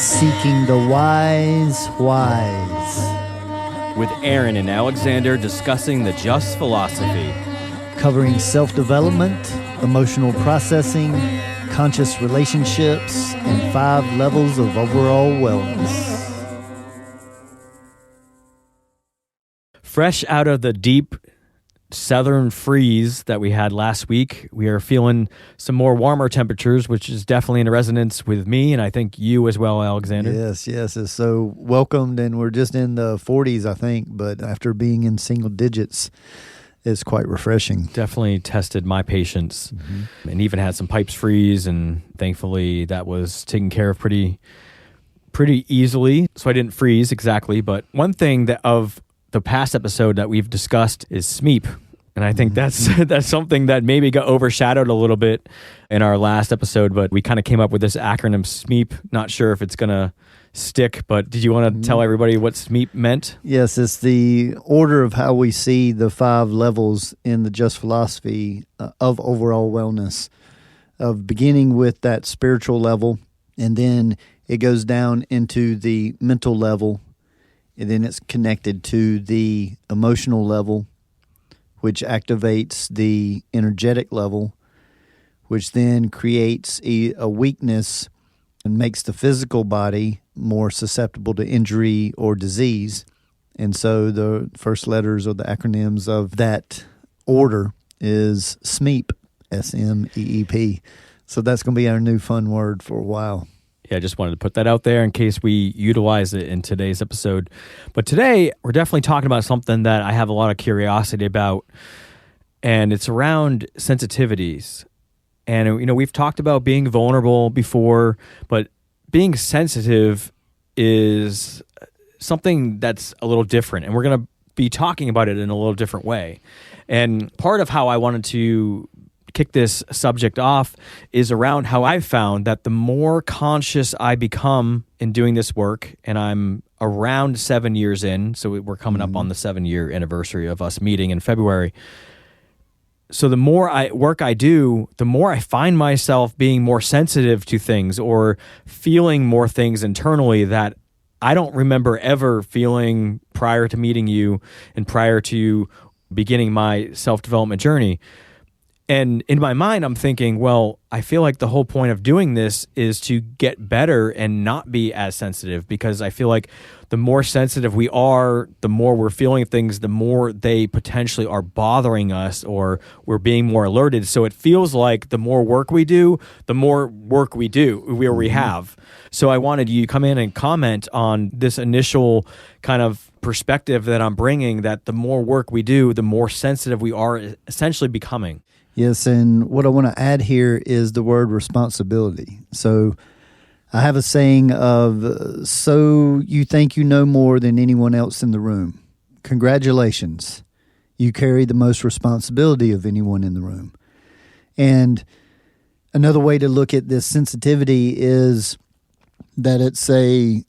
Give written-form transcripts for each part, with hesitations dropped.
Seeking the wise. With Aaron and Alexander discussing the Just philosophy. Covering self-development, emotional processing, conscious relationships, and 5 levels of overall wellness. Fresh out of the deep southern freeze that we had last week, we are feeling some more warmer temperatures, which is definitely in resonance with me, and I think you as well, Alexander. Yes, it's so welcomed, and we're just in the 40s, I think, but after being in single digits, it's quite refreshing. Definitely tested my patience, and even had some pipes freeze, and thankfully that was taken care of pretty easily, so I didn't freeze exactly. But one thing that of the past episode that we've discussed is SMEEP. And I think that's something that maybe got overshadowed a little bit in our last episode, but we kind of came up with this acronym SMEEP. Not sure if it's going to stick, but did you want to tell everybody what SMEEP meant? Yes, it's the order of how we see the 5 levels in the Just philosophy of overall wellness, of beginning with that spiritual level, and then it goes down into the mental level, and then it's connected to the emotional level, which activates the energetic level, which then creates a weakness and makes the physical body more susceptible to injury or disease. And so the first letters or the acronyms of that order is SMEEP, S-M-E-E-P. So that's going to be our new fun word for a while. Yeah, I just wanted to put that out there in case we utilize it in today's episode. But today, we're definitely talking about something that I have a lot of curiosity about, and it's around sensitivities. And, we've talked about being vulnerable before, but being sensitive is something that's a little different, and we're going to be talking about it in a little different way. And part of how I wanted to kick this subject off is around how I've found that the more conscious I become in doing this work, and I'm around 7 years in, so we're coming up on the 7-year anniversary of us meeting in February. So the more work I do, the more I find myself being more sensitive to things or feeling more things internally that I don't remember ever feeling prior to meeting you and prior to beginning my self-development journey. And in my mind, I'm thinking, well, I feel like the whole point of doing this is to get better and not be as sensitive, because I feel like the more sensitive we are, the more we're feeling things, the more they potentially are bothering us or we're being more alerted. So it feels like the more work we do, the more work we have. So I wanted you to come in and comment on this initial kind of perspective that I'm bringing, that the more work we do, the more sensitive we are essentially becoming. Yes, and what I want to add here is the word responsibility. So I have a saying of, so you think you know more than anyone else in the room. Congratulations. You carry the most responsibility of anyone in the room. And another way to look at this sensitivity is that it's a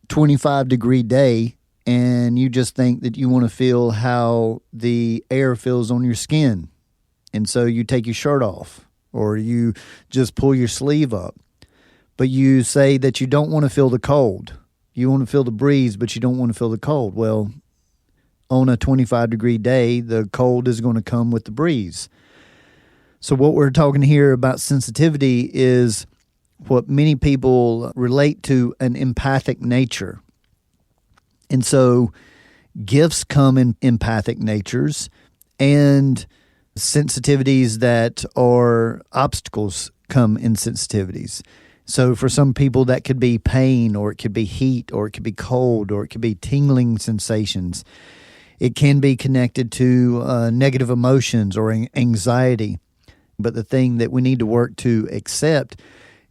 25-degree day, and you just think that you want to feel how the air feels on your skin. And so you take your shirt off, or you just pull your sleeve up. But you say that you don't want to feel the cold. You want to feel the breeze, but you don't want to feel the cold. Well, on a 25-degree day, the cold is going to come with the breeze. So what we're talking here about sensitivity is what many people relate to an empathic nature. And so gifts come in empathic natures, and sensitivities that are obstacles come in sensitivities. So for some people that could be pain, or it could be heat, or it could be cold, or it could be tingling sensations. It can be connected to negative emotions or anxiety. But the thing that we need to work to accept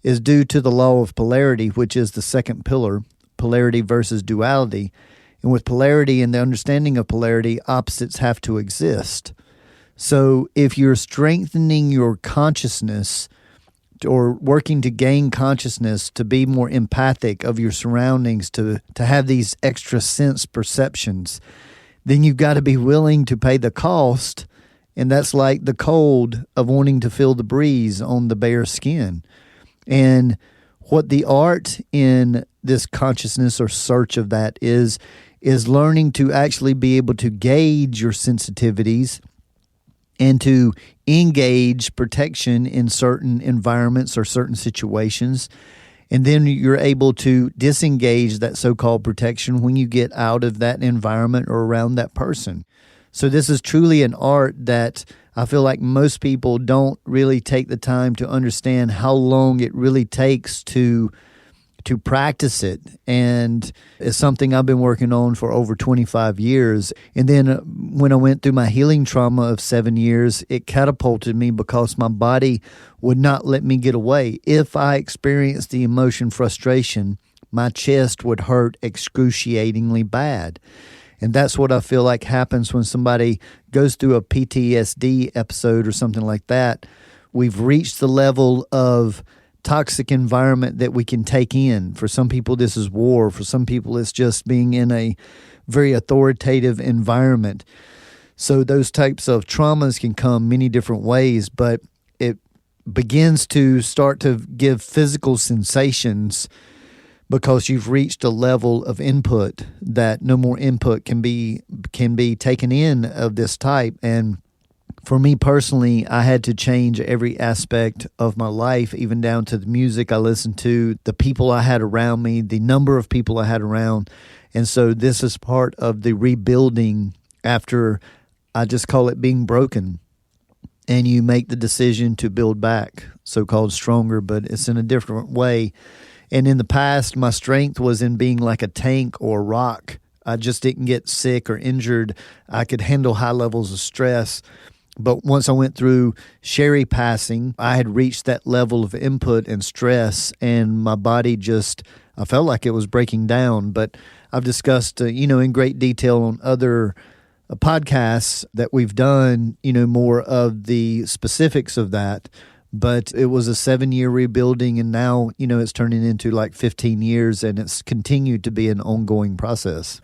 is due to the law of polarity, which is the second pillar, polarity versus duality. And with polarity and the understanding of polarity, opposites have to exist. So if you're strengthening your consciousness or working to gain consciousness, to be more empathic of your surroundings, to have these extra sense perceptions, then you've got to be willing to pay the cost. And that's like the cold of wanting to feel the breeze on the bare skin. And what the art in this consciousness or search of that is learning to actually be able to gauge your sensitivities and to engage protection in certain environments or certain situations. And then you're able to disengage that so-called protection when you get out of that environment or around that person. So this is truly an art that I feel like most people don't really take the time to understand how long it really takes to practice it. And it's something I've been working on for over 25 years. And then when I went through my healing trauma of 7 years, it catapulted me because my body would not let me get away. If I experienced the emotion frustration, my chest would hurt excruciatingly bad. And that's what I feel like happens when somebody goes through a PTSD episode or something like that. We've reached the level of toxic environment that we can take in. For some people, this is war. For some people, it's just being in a very authoritative environment. So those types of traumas can come many different ways, but it begins to start to give physical sensations because you've reached a level of input that no more input can be taken in of this type. And for me personally, I had to change every aspect of my life, even down to the music I listened to, the people I had around me, the number of people I had around. And so this is part of the rebuilding after, I just call it being broken. And you make the decision to build back, so-called stronger, but it's in a different way. And in the past, my strength was in being like a tank or a rock. I just didn't get sick or injured. I could handle high levels of stress. But once I went through Sherry passing, I had reached that level of input and stress, and my body I felt like it was breaking down. But I've discussed, in great detail on other podcasts that we've done, more of the specifics of that. But it was a 7-year rebuilding, and now, it's turning into like 15 years, and it's continued to be an ongoing process.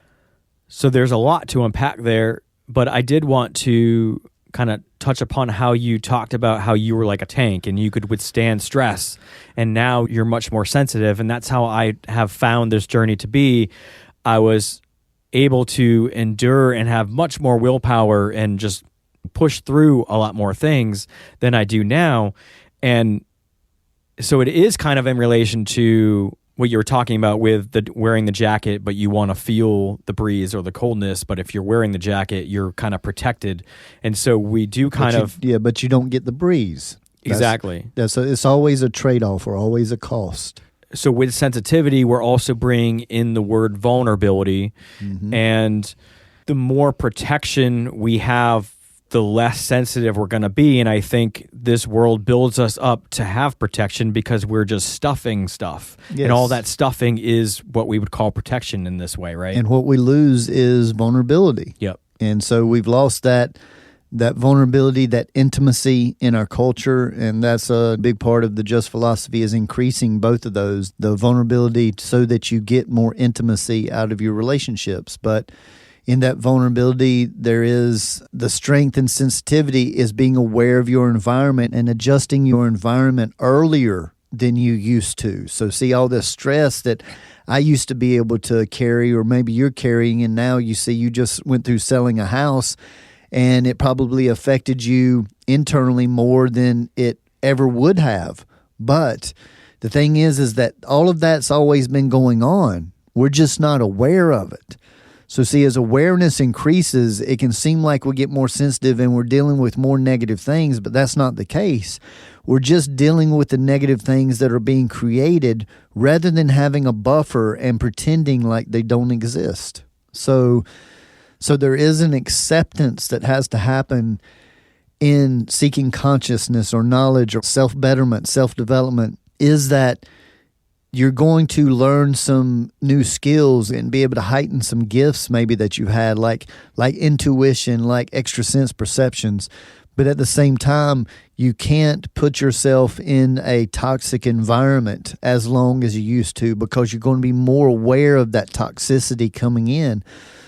So there's a lot to unpack there, but I did want to kind of touch upon how you talked about how you were like a tank and you could withstand stress, and now you're much more sensitive. And that's how I have found this journey to be. I was able to endure and have much more willpower and just push through a lot more things than I do now. And so it is kind of in relation to what you were talking about with wearing the jacket, but you want to feel the breeze or the coldness. But if you're wearing the jacket, you're kind of protected. And so we do but you don't get the breeze. Exactly. It's always a trade-off or always a cost. So with sensitivity, we're also bringing in the word vulnerability. Mm-hmm. And the more protection we have, the less sensitive we're going to be. And I think this world builds us up to have protection because we're just stuffing stuff. Yes. And all that stuffing is what we would call protection in this way, right? And what we lose is vulnerability. Yep. And so we've lost that vulnerability, that intimacy in our culture. And that's a big part of the Just philosophy, is increasing both of those, the vulnerability so that you get more intimacy out of your relationships. But in that vulnerability, there is the strength and sensitivity is being aware of your environment and adjusting your environment earlier than you used to. So see all this stress that I used to be able to carry, or maybe you're carrying, and now you see you just went through selling a house and it probably affected you internally more than it ever would have. But the thing is that all of that's always been going on. We're just not aware of it. So see, as awareness increases, it can seem like we get more sensitive and we're dealing with more negative things, but that's not the case. We're just dealing with the negative things that are being created rather than having a buffer and pretending like they don't exist. So there is an acceptance that has to happen in seeking consciousness or knowledge or self-betterment, self-development, is that you're going to learn some new skills and be able to heighten some gifts maybe that you had, like intuition, like extra sense perceptions. But at the same time, you can't put yourself in a toxic environment as long as you used to, because you're going to be more aware of that toxicity coming in.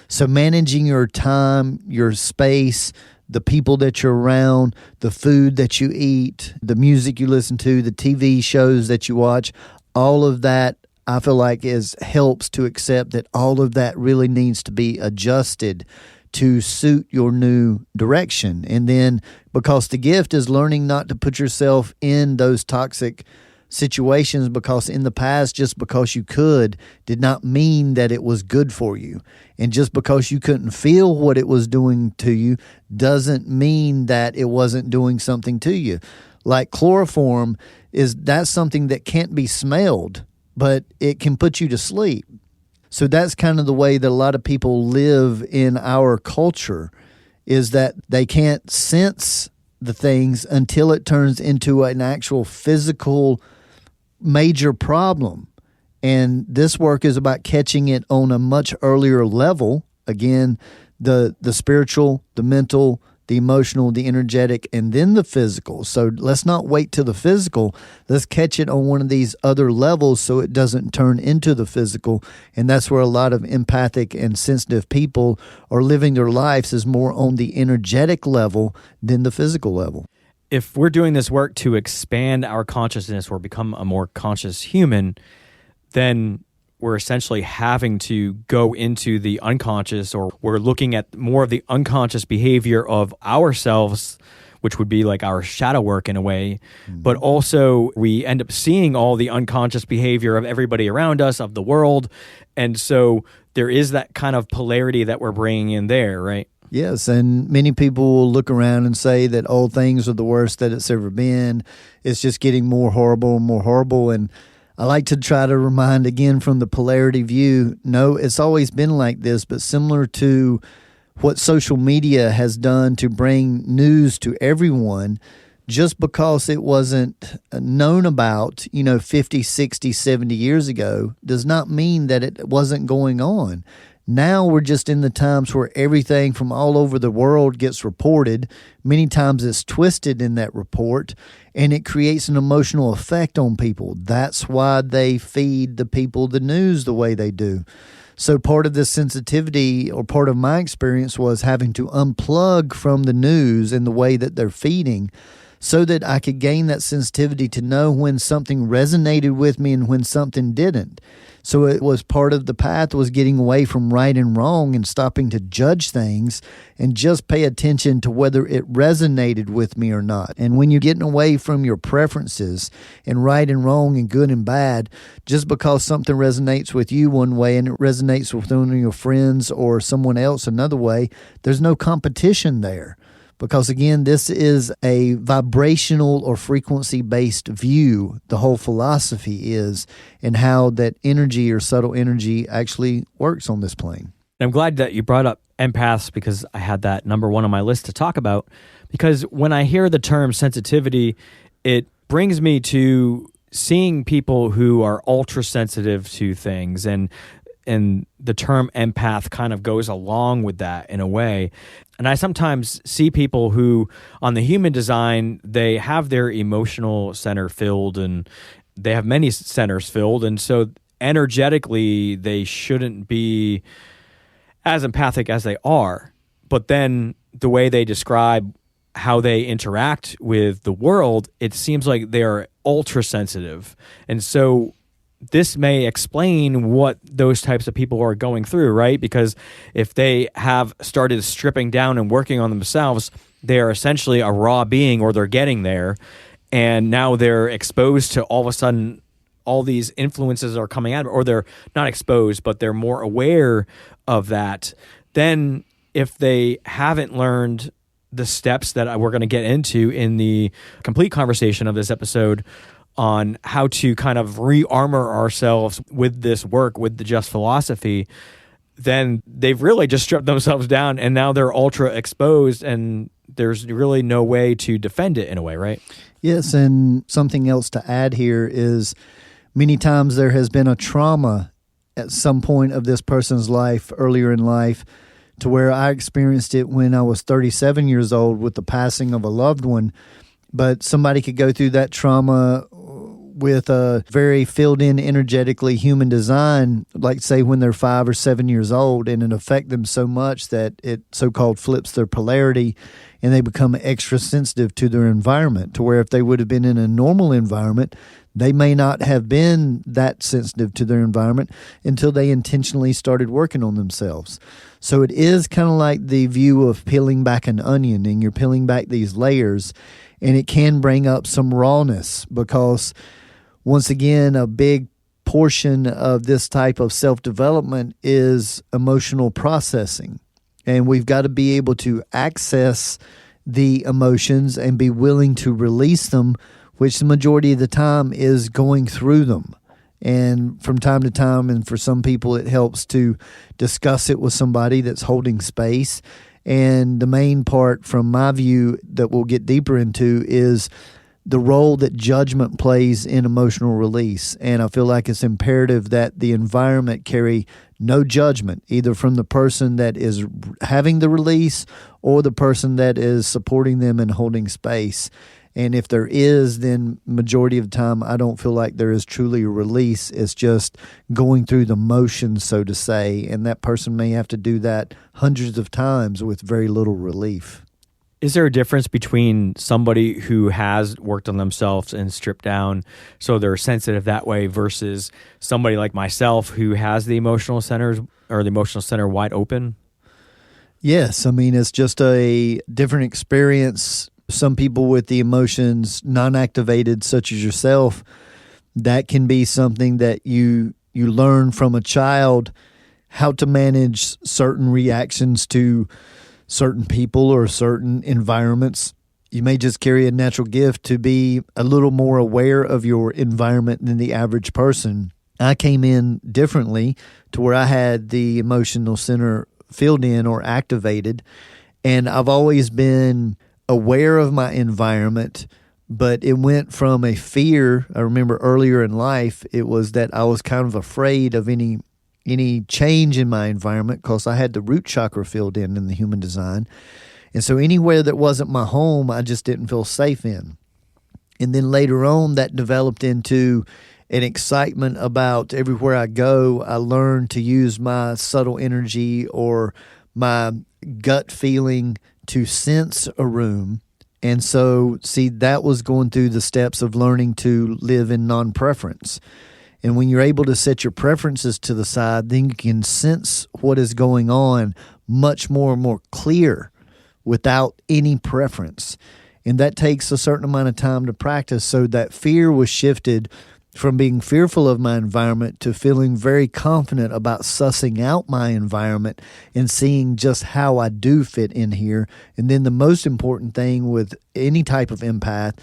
So managing your time, your space, the people that you're around, the food that you eat, the music you listen to, the TV shows that you watch, all of that, I feel like, helps to accept that all of that really needs to be adjusted to suit your new direction. And then, because the gift is learning not to put yourself in those toxic situations, because in the past, just because you could did not mean that it was good for you. And just because you couldn't feel what it was doing to you doesn't mean that it wasn't doing something to you. Like chloroform, that's something that can't be smelled, but it can put you to sleep. So that's kind of the way that a lot of people live in our culture, is that they can't sense the things until it turns into an actual physical major problem. And this work is about catching it on a much earlier level. Again, the spiritual, the mental, the emotional, the energetic, and then the physical. So let's not wait till the physical. Let's catch it on one of these other levels so it doesn't turn into the physical. And that's where a lot of empathic and sensitive people are living their lives, is more on the energetic level than the physical level. If we're doing this work to expand our consciousness or become a more conscious human, then we're essentially having to go into the unconscious, or we're looking at more of the unconscious behavior of ourselves, which would be like our shadow work in a way. Mm-hmm. But also we end up seeing all the unconscious behavior of everybody around us, of the world. And so there is that kind of polarity that we're bringing in there, right? Yes, and many people will look around and say that all things are the worst that it's ever been. It's just getting more horrible and more horrible. And I like to try to remind again from the polarity view, no, it's always been like this, but similar to what social media has done to bring news to everyone, just because it wasn't known about, 50, 60, 70 years ago, does not mean that it wasn't going on. Now we're just in the times where everything from all over the world gets reported. Many times it's twisted in that report, and it creates an emotional effect on people. That's why they feed the people the news the way they do. So part of this sensitivity, or part of my experience, was having to unplug from the news and the way that they're feeding, so that I could gain that sensitivity to know when something resonated with me and when something didn't. So it was part of the path, was getting away from right and wrong and stopping to judge things and just pay attention to whether it resonated with me or not. And when you're getting away from your preferences and right and wrong and good and bad, just because something resonates with you one way and it resonates with one of your friends or someone else another way, there's no competition there. Because again, this is a vibrational or frequency-based view, the whole philosophy is, and how that energy or subtle energy actually works on this plane. I'm glad that you brought up empaths, because I had that number one on my list to talk about. Because when I hear the term sensitivity, it brings me to seeing people who are ultra sensitive to things, and the term empath kind of goes along with that in a way. And I sometimes see people who, on the human design, they have their emotional center filled, and they have many centers filled. And so energetically, they shouldn't be as empathic as they are. But then the way they describe how they interact with the world, it seems like they are ultra sensitive. And so this may explain what those types of people are going through, right? Because if they have started stripping down and working on themselves, they are essentially a raw being, or they're getting there. And now they're exposed to, all of a sudden, all these influences are coming out, or they're not exposed, but they're more aware of that. Then if they haven't learned the steps that we're going to get into in the complete conversation of this episode, on how to kind of re-armor ourselves with this work, with the Just philosophy, then they've really just stripped themselves down, and now they're ultra exposed, and there's really no way to defend it in a way, right? Yes, and something else to add here is many times there has been a trauma at some point of this person's life, earlier in life, to where I experienced it when I was 37 years old with the passing of a loved one. But somebody could go through that trauma with a very filled in energetically human design, like say when they're 5 or 7 years old, and it affect them so much that it so-called flips their polarity and they become extra sensitive to their environment, to where if they would have been in a normal environment, they may not have been that sensitive to their environment until they intentionally started working on themselves. So it is kind of like the view of peeling back an onion, and you're peeling back these layers, and it can bring up some rawness because, once again, a big portion of this type of self-development is emotional processing. And we've got to be able to access the emotions and be willing to release them, which the majority of the time is going through them. And from time to time, and for some people, it helps to discuss it with somebody that's holding space. And the main part, from my view, that we'll get deeper into is the role that judgment plays in emotional release. And I feel like it's imperative that the environment carry no judgment, either from the person that is having the release or the person that is supporting them and holding space. And if there is, then majority of the time, I don't feel like there is truly a release. It's just going through the motions, so to say, and that person may have to do that hundreds of times with very little relief. Is there a difference between somebody who has worked on themselves and stripped down so they're sensitive that way versus somebody like myself who has the emotional centers or the emotional center wide open? Yes, I mean, it's just a different experience. Some people with the emotions non-activated, such as yourself, that can be something that you learn from a child, how to manage certain reactions to certain people or certain environments. You may just carry a natural gift to be a little more aware of your environment than the average person. I came in differently to where I had the emotional center filled in or activated, and I've always been aware of my environment, but it went from a fear. I remember earlier in life, it was that I was kind of afraid of any change in my environment because I had the root chakra filled in the human design. And so anywhere that wasn't my home, I just didn't feel safe in. And then later on, that developed into an excitement about everywhere I go, I learned to use my subtle energy or my gut feeling to sense a room. And so, see, that was going through the steps of learning to live in non-preference. And when you're able to set your preferences to the side, then you can sense what is going on much more clear without any preference. And that takes a certain amount of time to practice. So that fear was shifted from being fearful of my environment to feeling very confident about sussing out my environment and seeing just how I do fit in here. And then the most important thing with any type of empath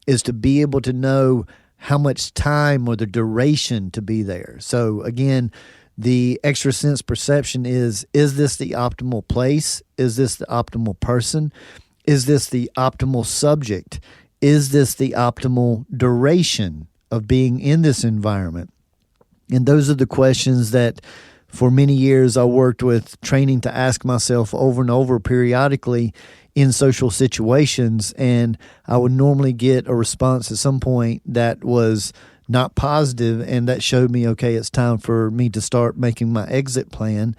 is to be able to know how much time or the duration to be there. So again, the extra sense perception is this the optimal place? Is this the optimal person? Is this the optimal subject? Is this the optimal duration of being in this environment? And those are the questions that for many years I worked with training to ask myself over and over periodically in social situations. And I would normally get a response at some point that was not positive, and that showed me, okay, it's time for me to start making my exit plan,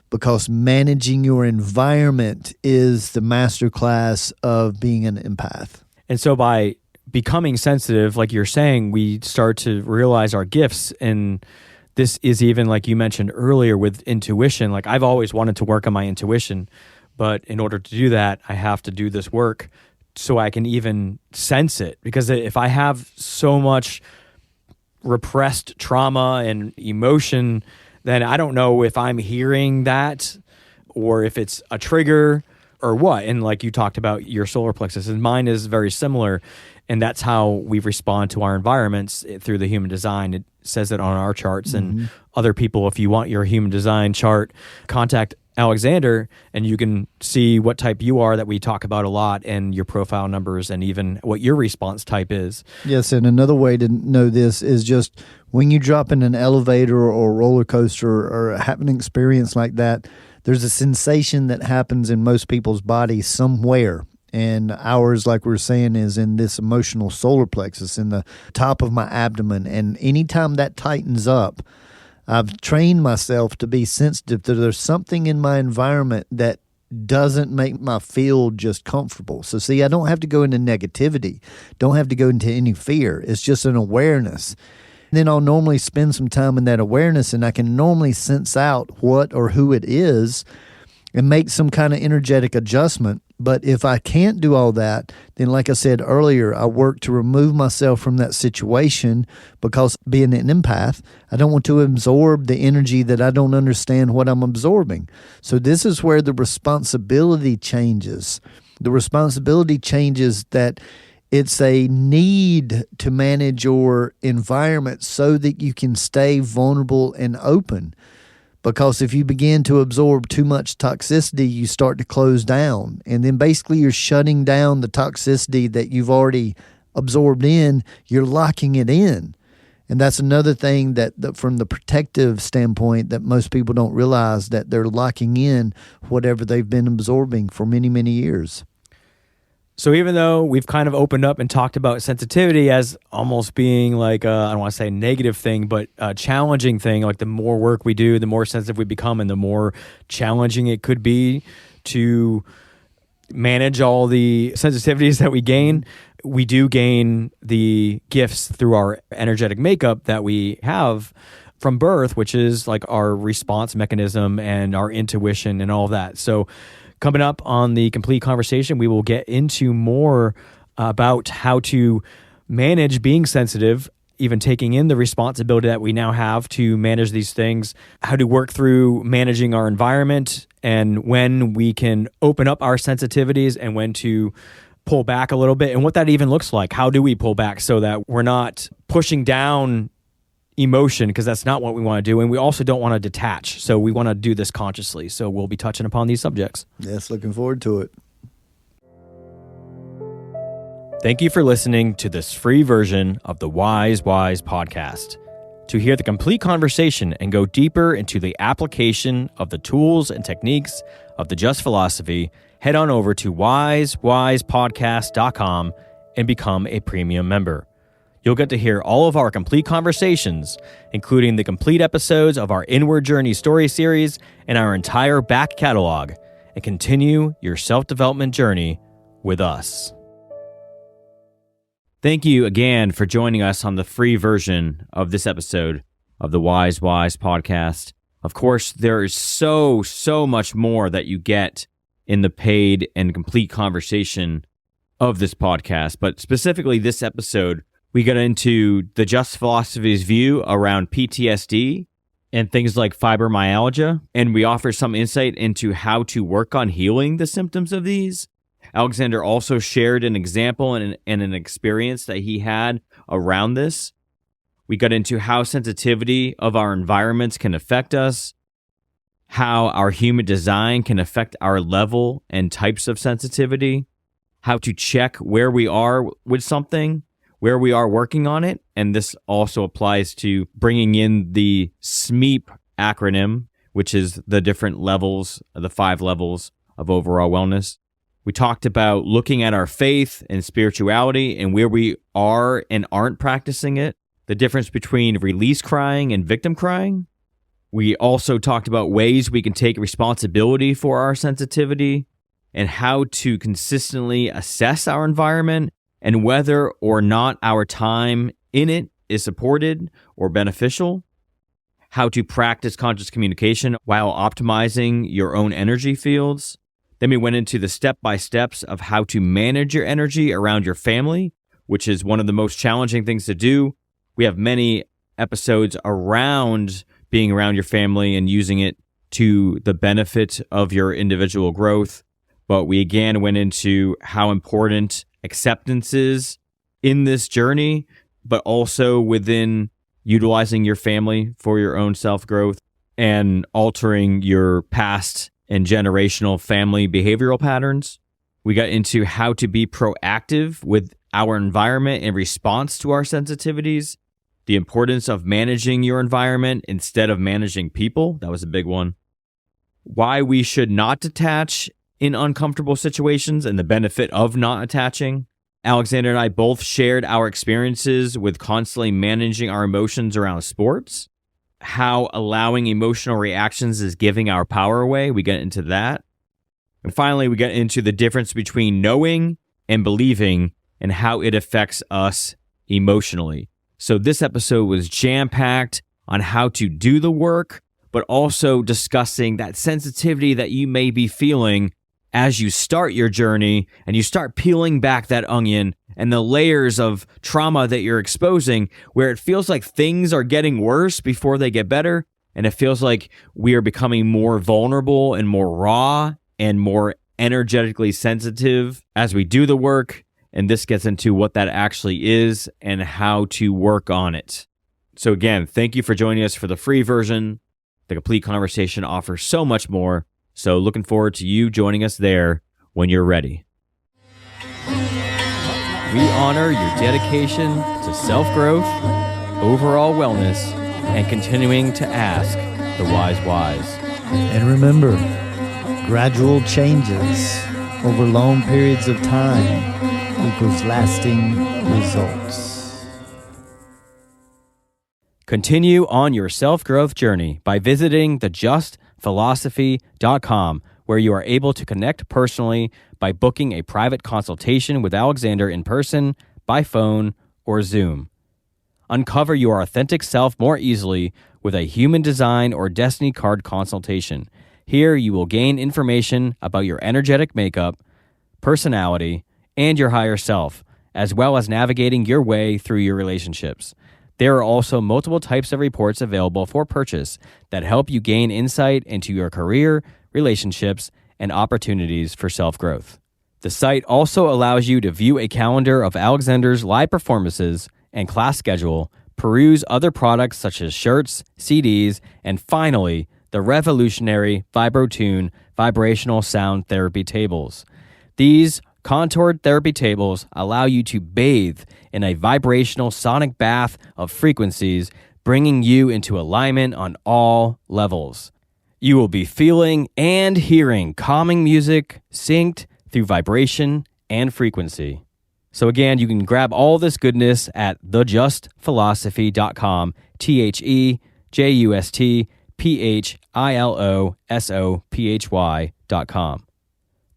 because managing your environment is the master class of being an empath. And so by becoming sensitive, like you're saying, we start to realize our gifts. And this is even, like you mentioned earlier, with intuition. Like, I've always wanted to work on my intuition, but in order to do that, I have to do this work so I can even sense it. Because if I have so much repressed trauma and emotion, then I don't know if I'm hearing that or if it's a trigger or what. And like you talked about your solar plexus, and mine is very similar. And that's how we respond to our environments through the human design. It says it on our charts. And other people, if you want your human design chart, contact Alexander, and you can see what type you are that we talk about a lot, and your profile numbers, and even what your response type is. Yes, and another way to know this is just when you drop in an elevator or roller coaster or have an experience like that, there's a sensation that happens in most people's bodies somewhere. And ours, like we were saying, is in this emotional solar plexus in the top of my abdomen. And anytime that tightens up, I've trained myself to be sensitive to there's something in my environment that doesn't make my field just comfortable. So see, I don't have to go into negativity, don't have to go into any fear. It's just an awareness. Then I'll normally spend some time in that awareness, and I can normally sense out what or who it is and make some kind of energetic adjustment. But if I can't do all that, then like I said earlier, I work to remove myself from that situation, because being an empath, I don't want to absorb the energy that I don't understand what I'm absorbing. So this is where the responsibility changes. The responsibility changes that it's a need to manage your environment so that you can stay vulnerable and open. Because if you begin to absorb too much toxicity, you start to close down. And then basically you're shutting down the toxicity that you've already absorbed in. You're locking it in. And that's another thing that from the protective standpoint, that most people don't realize, that they're locking in whatever they've been absorbing for many, many years. So even though we've kind of opened up and talked about sensitivity as almost being like I don't want to say a negative thing, but a challenging thing, like the more work we do, the more sensitive we become, and the more challenging it could be to manage all the sensitivities that we gain. We do gain the gifts through our energetic makeup that we have from birth, which is like our response mechanism and our intuition and all of that. So coming up on the Complete Conversation, we will get into more about how to manage being sensitive, even taking in the responsibility that we now have to manage these things, how to work through managing our environment, and when we can open up our sensitivities and when to pull back a little bit, and what that even looks like. How do we pull back so that we're not pushing down emotion, because that's not what we want to do, and we also don't want to detach, so we want to do this consciously. So we'll be touching upon these subjects. Yes, looking forward to it. Thank you for listening to this free version of the Wise Wise podcast. To hear the complete conversation and go deeper into the application of the tools and techniques of the Just philosophy, head on over to wisewisepodcast.com and become a premium member. You'll get to hear all of our complete conversations, including the complete episodes of our Inward Journey story series and our entire back catalog, and continue your self-development journey with us. Thank you again for joining us on the free version of this episode of the Wise Wise podcast. Of course, there is so much more that you get in the paid and complete conversation of this podcast, but specifically this episode, we got into the Just Philosophy's view around PTSD and things like fibromyalgia, and we offer some insight into how to work on healing the symptoms of these. Alexander also shared an example and an experience that he had around this. We got into how sensitivity of our environments can affect us, how our human design can affect our level and types of sensitivity, how to check where we are with something, where we are working on it, and this also applies to bringing in the SMEEP acronym, which is the different levels, the 5 levels of overall wellness. We talked about looking at our faith and spirituality and where we are and aren't practicing it, the difference between release crying and victim crying. We also talked about ways we can take responsibility for our sensitivity and how to consistently assess our environment and whether or not our time in it is supported or beneficial, how to practice conscious communication while optimizing your own energy fields. Then we went into the step-by-steps of how to manage your energy around your family, which is one of the most challenging things to do. We have many episodes around being around your family and using it to the benefit of your individual growth. But we again went into how important acceptance is in this journey, but also within utilizing your family for your own self-growth and altering your past and generational family behavioral patterns. We got into how to be proactive with our environment in response to our sensitivities, the importance of managing your environment instead of managing people. That was a big one. Why we should not detach in uncomfortable situations and the benefit of not attaching. Alexander and I both shared our experiences with constantly managing our emotions around sports, how allowing emotional reactions is giving our power away. We get into that. And finally, we get into the difference between knowing and believing and how it affects us emotionally. So this episode was jam-packed on how to do the work, but also discussing that sensitivity that you may be feeling as you start your journey and you start peeling back that onion and the layers of trauma that you're exposing, where it feels like things are getting worse before they get better. And it feels like we are becoming more vulnerable and more raw and more energetically sensitive as we do the work. And this gets into what that actually is and how to work on it. So again, thank you for joining us for the free version. The complete conversation offers so much more. So looking forward to you joining us there when you're ready. We honor your dedication to self-growth, overall wellness, and continuing to ask the wise whys. And remember, gradual changes over long periods of time equals lasting results. Continue on your self-growth journey by visiting thejustphilosophy.com, where you are able to connect personally by booking a private consultation with Alexander in person, by phone, or Zoom. Uncover your authentic self more easily with a human design or destiny card consultation. Here you will gain information about your energetic makeup, personality, and your higher self, as well as navigating your way through your relationships. There are also multiple types of reports available for purchase that help you gain insight into your career, relationships, and opportunities for self-growth. The site also allows you to view a calendar of Alexander's live performances and class schedule, peruse other products such as shirts, CDs, and finally, the revolutionary VibroTune vibrational sound therapy tables. These contoured therapy tables allow you to bathe in a vibrational sonic bath of frequencies, bringing you into alignment on all levels. You will be feeling and hearing calming music synced through vibration and frequency. So again, you can grab all this goodness at thejustphilosophy.com, thejustphilosophy.com.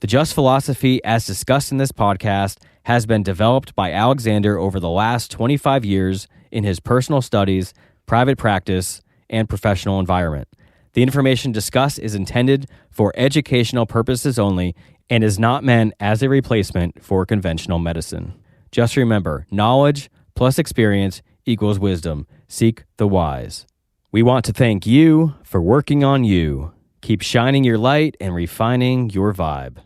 The Just Philosophy, as discussed in this podcast, has been developed by Alexander over the last 25 years in his personal studies, private practice, and professional environment. The information discussed is intended for educational purposes only and is not meant as a replacement for conventional medicine. Just remember, knowledge plus experience equals wisdom. Seek the wise. We want to thank you for working on you. Keep shining your light and refining your vibe.